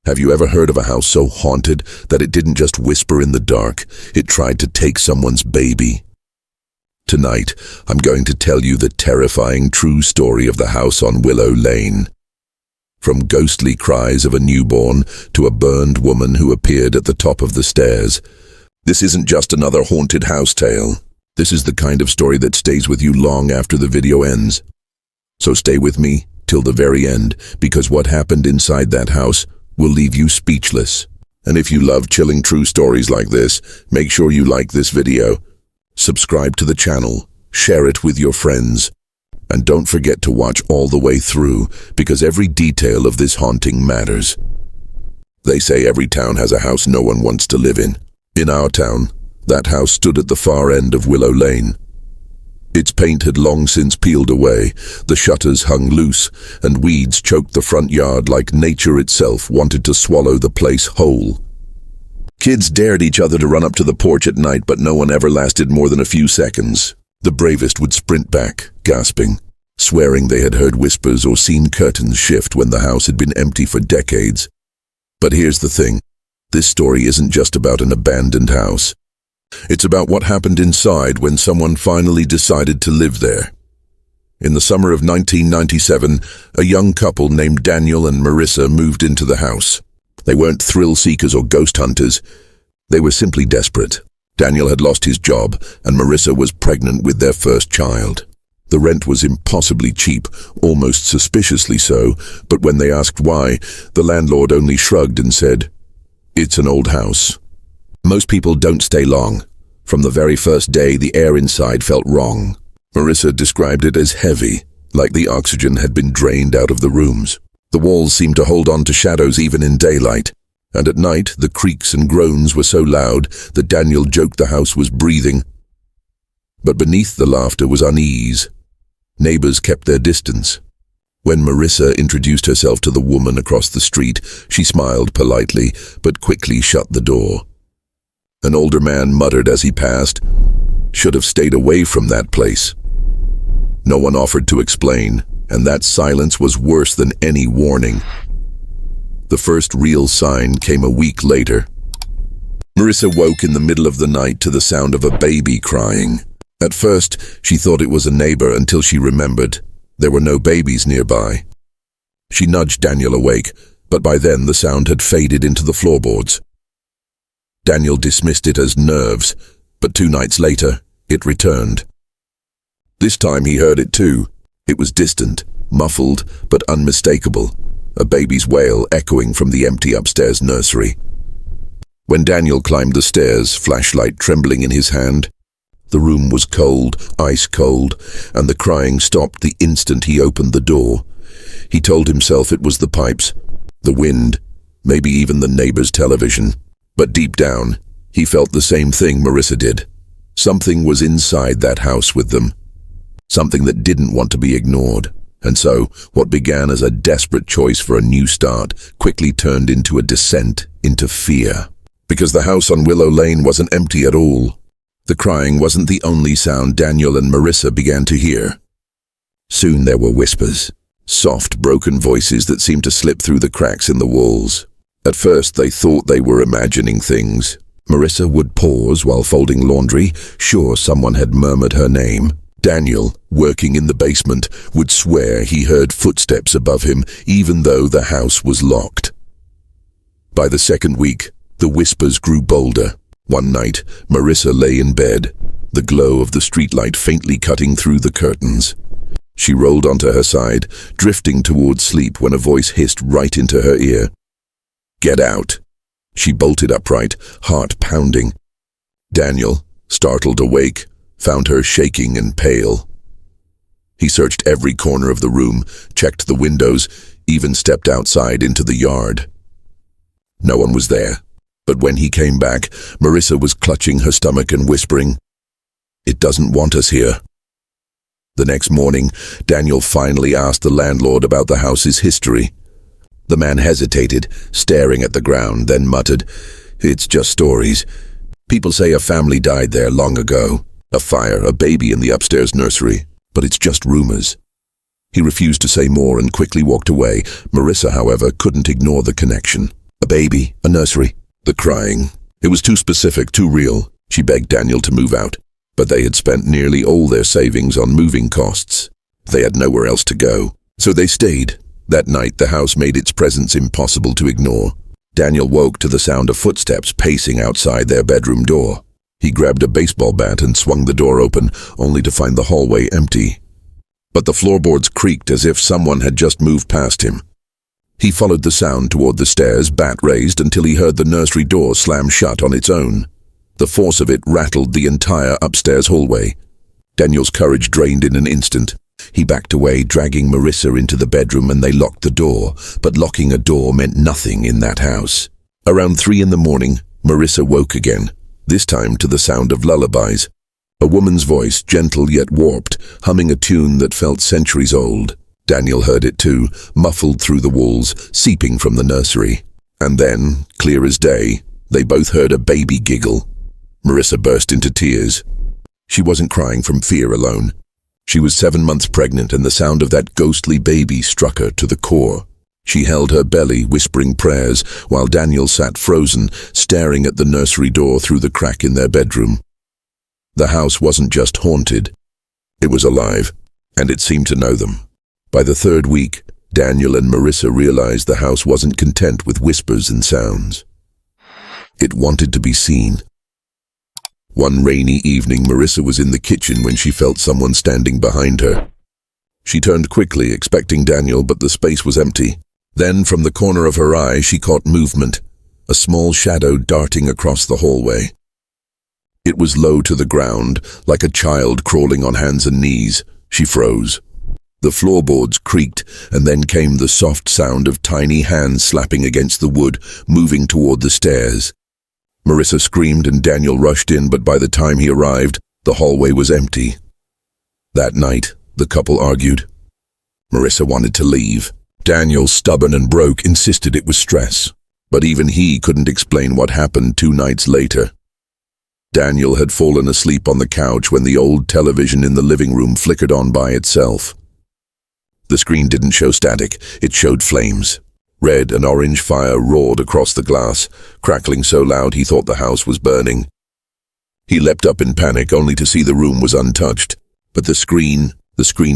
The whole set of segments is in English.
Have you ever heard of a house so haunted that it didn't just whisper in the dark, it tried to take someone's baby? Tonight, I'm going to tell you the terrifying true story of the house on Willow Lane. From ghostly cries of a newborn to a burned woman who appeared at the top of the stairs, this isn't just another haunted house tale. This is the kind of story that stays with you long after the video ends. So stay with me till the very end, because what happened inside that house will leave you speechless. And if you love chilling true stories like this, make sure you like this video, subscribe to the channel, share it with your friends, and don't forget to watch all the way through, because every detail of this haunting matters. They say every town has a house no one wants to live in. In our town, that house stood at the far end of Willow Lane. Its paint had long since peeled away, the shutters hung loose, and weeds choked the front yard like nature itself wanted to swallow the place whole. Kids dared each other to run up to the porch at night, but no one ever lasted more than a few seconds. The bravest would sprint back, gasping, swearing they had heard whispers or seen curtains shift when the house had been empty for decades. But here's the thing. This story isn't just about an abandoned house. It's about what happened inside when someone finally decided to live there. In the summer of 1997, a young couple named Daniel and Marissa moved into the house. They weren't thrill seekers or ghost hunters. They were simply desperate. Daniel had lost his job, and Marissa was pregnant with their first child. The rent was impossibly cheap, almost suspiciously so, but when they asked why, the landlord only shrugged and said, "It's an old house." Most people don't stay long. From the very first day, the air inside felt wrong. Marissa described it as heavy, like the oxygen had been drained out of the rooms. The walls seemed to hold on to shadows even in daylight, and at night the creaks and groans were so loud that Daniel joked the house was breathing. But beneath the laughter was unease. Neighbors kept their distance. When Marissa introduced herself to the woman across the street, she smiled politely, but quickly shut the door. An older man muttered as he passed, "Should have stayed away from that place." No one offered to explain, and that silence was worse than any warning. The first real sign came a week later. Marissa woke in the middle of the night to the sound of a baby crying. At first, she thought it was a neighbor until she remembered there were no babies nearby. She nudged Daniel awake, but by then the sound had faded into the floorboards. Daniel dismissed it as nerves, but 2 nights later, it returned. This time he heard it too. It was distant, muffled, but unmistakable, a baby's wail echoing from the empty upstairs nursery. When Daniel climbed the stairs, flashlight trembling in his hand, the room was cold, ice cold, and the crying stopped the instant he opened the door. He told himself it was the pipes, the wind, maybe even the neighbor's television. But deep down, he felt the same thing Marissa did. Something was inside that house with them. Something that didn't want to be ignored. And so, what began as a desperate choice for a new start quickly turned into a descent into fear. Because the house on Willow Lane wasn't empty at all. The crying wasn't the only sound Daniel and Marissa began to hear. Soon there were whispers, soft, broken voices that seemed to slip through the cracks in the walls. At first, they thought they were imagining things. Marissa would pause while folding laundry, sure someone had murmured her name. Daniel, working in the basement, would swear he heard footsteps above him, even though the house was locked. By the second week, the whispers grew bolder. One night, Marissa lay in bed, the glow of the streetlight faintly cutting through the curtains. She rolled onto her side, drifting towards sleep when a voice hissed right into her ear. "Get out." She bolted upright, heart pounding. Daniel, startled awake, found her shaking and pale. He searched every corner of the room, checked the windows, even stepped outside into the yard. No one was there, but when he came back, Marissa was clutching her stomach and whispering, "It doesn't want us here." The next morning, Daniel finally asked the landlord about the house's history. The man hesitated, staring at the ground, then muttered, "It's just stories. People say a family died there long ago. A fire, a baby in the upstairs nursery. But it's just rumors." He refused to say more and quickly walked away. Marissa, however, couldn't ignore the connection. A baby, a nursery. The crying. It was too specific, too real. She begged Daniel to move out, but they had spent nearly all their savings on moving costs. They had nowhere else to go, so they stayed. That night, the house made its presence impossible to ignore. Daniel woke to the sound of footsteps pacing outside their bedroom door. He grabbed a baseball bat and swung the door open, only to find the hallway empty. But the floorboards creaked as if someone had just moved past him. He followed the sound toward the stairs, bat raised, until he heard the nursery door slam shut on its own. The force of it rattled the entire upstairs hallway. Daniel's courage drained in an instant. He backed away, dragging Marissa into the bedroom, and they locked the door. But locking a door meant nothing in that house. Around 3 in the morning, Marissa woke again, this time to the sound of lullabies. A woman's voice, gentle yet warped, humming a tune that felt centuries old. Daniel heard it too, muffled through the walls, seeping from the nursery. And then, clear as day, they both heard a baby giggle. Marissa burst into tears. She wasn't crying from fear alone. She was 7 months pregnant, and the sound of that ghostly baby struck her to the core. She held her belly, whispering prayers, while Daniel sat frozen, staring at the nursery door through the crack in their bedroom. The house wasn't just haunted. It was alive, and it seemed to know them. By the 3rd week, Daniel and Marissa realized the house wasn't content with whispers and sounds. It wanted to be seen. One rainy evening, Marissa was in the kitchen when she felt someone standing behind her. She turned quickly, expecting Daniel, but the space was empty. Then, from the corner of her eye, she caught movement, a small shadow darting across the hallway. It was low to the ground, like a child crawling on hands and knees. She froze. The floorboards creaked, and then came the soft sound of tiny hands slapping against the wood, moving toward the stairs. Marissa screamed and Daniel rushed in, but by the time he arrived, the hallway was empty. That night, the couple argued. Marissa wanted to leave. Daniel, stubborn and broke, insisted it was stress. But even he couldn't explain what happened 2 nights later. Daniel had fallen asleep on the couch when the old television in the living room flickered on by itself. The screen didn't show static, it showed flames. Red and orange fire roared across the glass, crackling so loud he thought the house was burning. He leapt up in panic, only to see the room was untouched. But the screen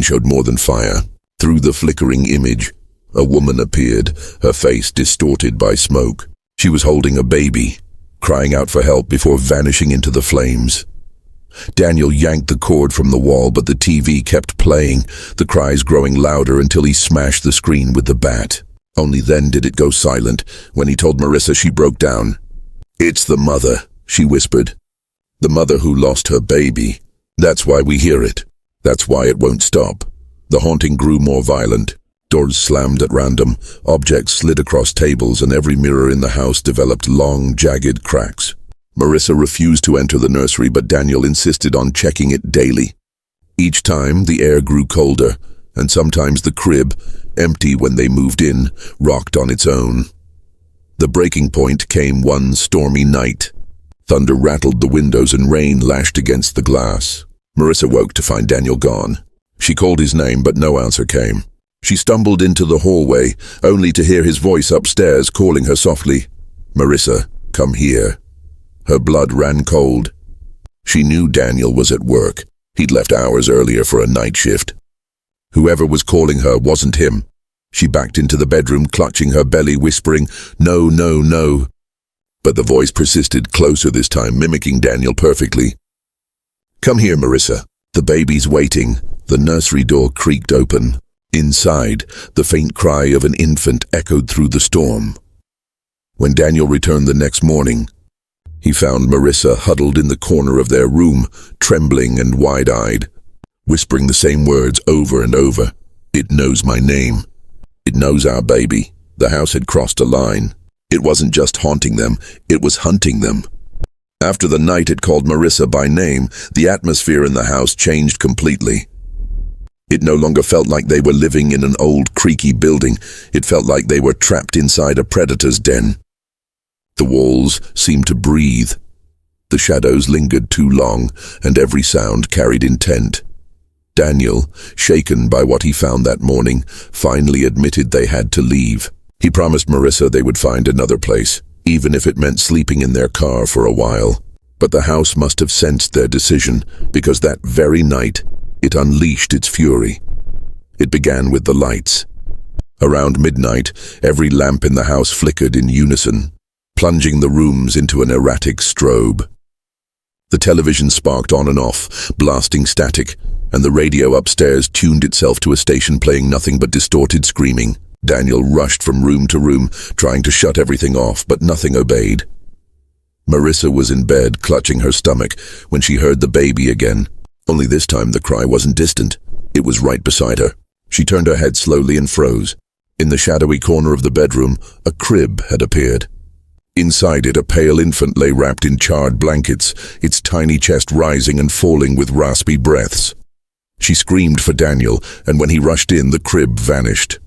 showed more than fire. Through the flickering image, a woman appeared, her face distorted by smoke. She was holding a baby, crying out for help before vanishing into the flames. Daniel yanked the cord from the wall, but the TV kept playing, the cries growing louder until he smashed the screen with the bat. Only then did it go silent. When he told Marissa, she broke down. "It's the mother," she whispered. "The mother who lost her baby. That's why we hear it. That's why it won't stop." The haunting grew more violent. Doors slammed at random, objects slid across tables, and every mirror in the house developed long, jagged cracks. Marissa refused to enter the nursery, but Daniel insisted on checking it daily. Each time, the air grew colder, and sometimes the crib, empty when they moved in, rocked on its own. The breaking point came one stormy night. Thunder rattled the windows and rain lashed against the glass. Marissa woke to find Daniel gone. She called his name, but no answer came. She stumbled into the hallway, only to hear his voice upstairs calling her softly, "Marissa, come here." Her blood ran cold. She knew Daniel was at work. He'd left hours earlier for a night shift. Whoever was calling her wasn't him. She backed into the bedroom, clutching her belly, whispering, "No, no, no." But the voice persisted, closer this time, mimicking Daniel perfectly. "Come here, Marissa. The baby's waiting." The nursery door creaked open. Inside, the faint cry of an infant echoed through the storm. When Daniel returned the next morning, he found Marissa huddled in the corner of their room, trembling and wide-eyed, whispering the same words over and over. "It knows my name. It knows our baby." The house had crossed a line. It wasn't just haunting them, it was hunting them. After the night it called Marissa by name, the atmosphere in the house changed completely. It no longer felt like they were living in an old, creaky building. It felt like they were trapped inside a predator's den. The walls seemed to breathe. The shadows lingered too long, and every sound carried intent. Daniel, shaken by what he found that morning, finally admitted they had to leave. He promised Marissa they would find another place, even if it meant sleeping in their car for a while. But the house must have sensed their decision, because that very night, it unleashed its fury. It began with the lights. Around midnight, every lamp in the house flickered in unison, plunging the rooms into an erratic strobe. The television sparked on and off, blasting static, and the radio upstairs tuned itself to a station playing nothing but distorted screaming. Daniel rushed from room to room, trying to shut everything off, but nothing obeyed. Marissa was in bed, clutching her stomach, when she heard the baby again. Only this time the cry wasn't distant. It was right beside her. She turned her head slowly and froze. In the shadowy corner of the bedroom, a crib had appeared. Inside it, a pale infant lay wrapped in charred blankets, its tiny chest rising and falling with raspy breaths. She screamed for Daniel, and when he rushed in, the crib vanished.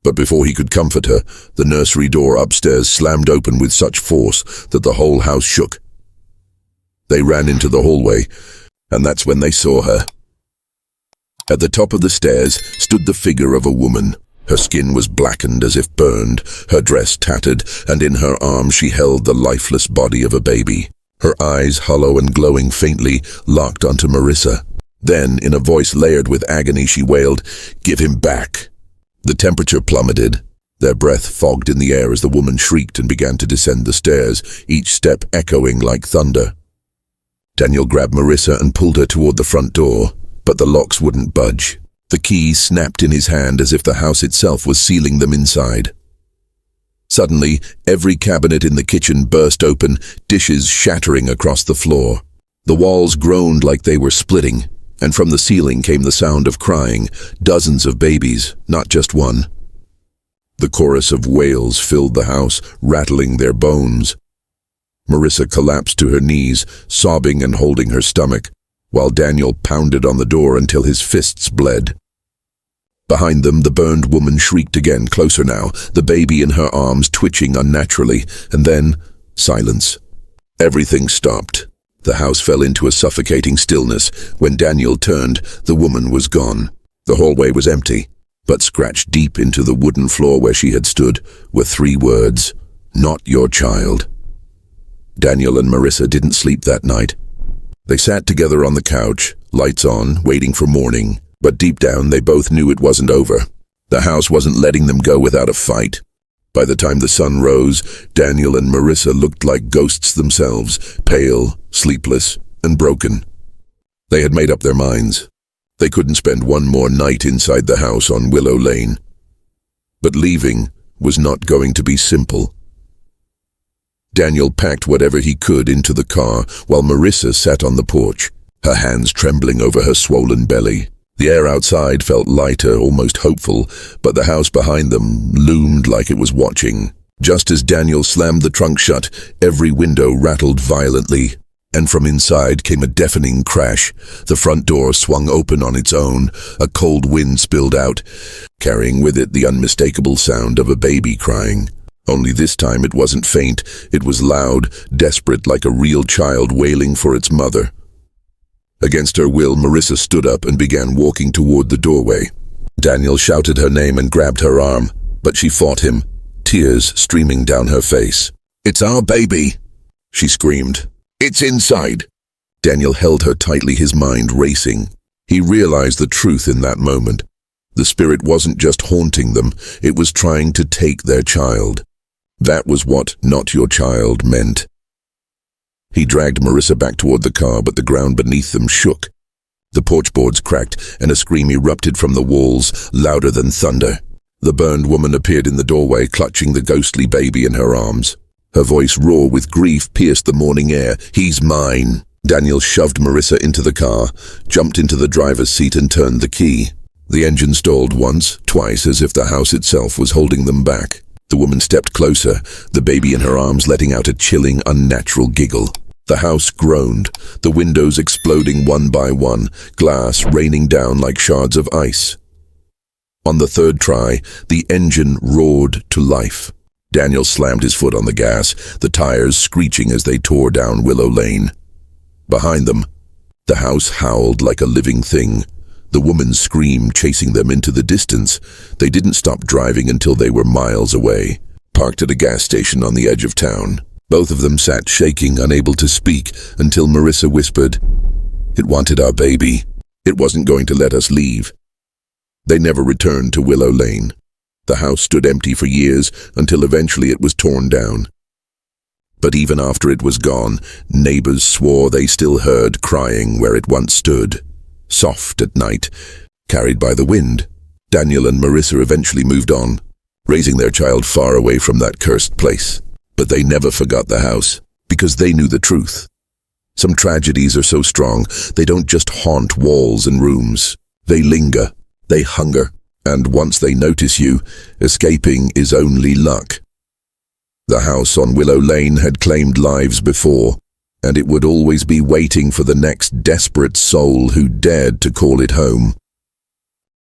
But before he could comfort her, the nursery door upstairs slammed open with such force that the whole house shook. They ran into the hallway, and that's when they saw her. At the top of the stairs stood the figure of a woman. Her skin was blackened as if burned, her dress tattered, and in her arms she held the lifeless body of a baby. Her eyes, hollow and glowing faintly, locked onto Marissa. Then, in a voice layered with agony, she wailed, "Give him back." The temperature plummeted. Their breath fogged in the air as the woman shrieked and began to descend the stairs, each step echoing like thunder. Daniel grabbed Marissa and pulled her toward the front door, but the locks wouldn't budge. The key snapped in his hand as if the house itself was sealing them inside. Suddenly, every cabinet in the kitchen burst open, dishes shattering across the floor. The walls groaned like they were splitting, and from the ceiling came the sound of crying, dozens of babies, not just one. The chorus of wails filled the house, rattling their bones. Marissa collapsed to her knees, sobbing and holding her stomach, while Daniel pounded on the door until his fists bled. Behind them, the burned woman shrieked again, closer now, the baby in her arms twitching unnaturally, and then silence. Everything stopped. The house fell into a suffocating stillness. When Daniel turned, the woman was gone. The hallway was empty, but scratched deep into the wooden floor where she had stood were 3 words, "Not your child." Daniel and Marissa didn't sleep that night. They sat together on the couch, lights on, waiting for morning, but deep down they both knew it wasn't over. The house wasn't letting them go without a fight. By the time the sun rose, Daniel and Marissa looked like ghosts themselves, pale, sleepless, and broken. They had made up their minds. They couldn't spend one more night inside the house on Willow Lane. But leaving was not going to be simple. Daniel packed whatever he could into the car, while Marissa sat on the porch, her hands trembling over her swollen belly. The air outside felt lighter, almost hopeful, but the house behind them loomed like it was watching. Just as Daniel slammed the trunk shut, every window rattled violently, and from inside came a deafening crash. The front door swung open on its own, a cold wind spilled out, carrying with it the unmistakable sound of a baby crying. Only this time it wasn't faint, it was loud, desperate, like a real child wailing for its mother. Against her will, Marissa stood up and began walking toward the doorway. Daniel shouted her name and grabbed her arm, but she fought him, tears streaming down her face. "It's our baby," she screamed. "It's inside." Daniel held her tightly, his mind racing. He realized the truth in that moment. The spirit wasn't just haunting them, it was trying to take their child. That was what "not your child" meant. He dragged Marissa back toward the car, but the ground beneath them shook. The porch boards cracked, and a scream erupted from the walls, louder than thunder. The burned woman appeared in the doorway, clutching the ghostly baby in her arms. Her voice, raw with grief, pierced the morning air. "He's mine." Daniel shoved Marissa into the car, jumped into the driver's seat and turned the key. The engine stalled once, twice, as if the house itself was holding them back. The woman stepped closer, the baby in her arms letting out a chilling, unnatural giggle. The house groaned, the windows exploding one by one, glass raining down like shards of ice. On the third try, the engine roared to life. Daniel slammed his foot on the gas, the tires screeching as they tore down Willow Lane. Behind them, the house howled like a living thing, the woman's scream chasing them into the distance. They didn't stop driving until they were miles away, parked at a gas station on the edge of town. Both of them sat shaking, unable to speak, until Marissa whispered, "It wanted our baby. It wasn't going to let us leave." They never returned to Willow Lane. The house stood empty for years until eventually it was torn down. But even after it was gone, neighbors swore they still heard crying where it once stood, soft at night, carried by the wind. Daniel and Marissa eventually moved on, raising their child far away from that cursed place. But they never forgot the house, because they knew the truth. Some tragedies are so strong, they don't just haunt walls and rooms. They linger, they hunger, and once they notice you, escaping is only luck. The house on Willow Lane had claimed lives before, and it would always be waiting for the next desperate soul who dared to call it home.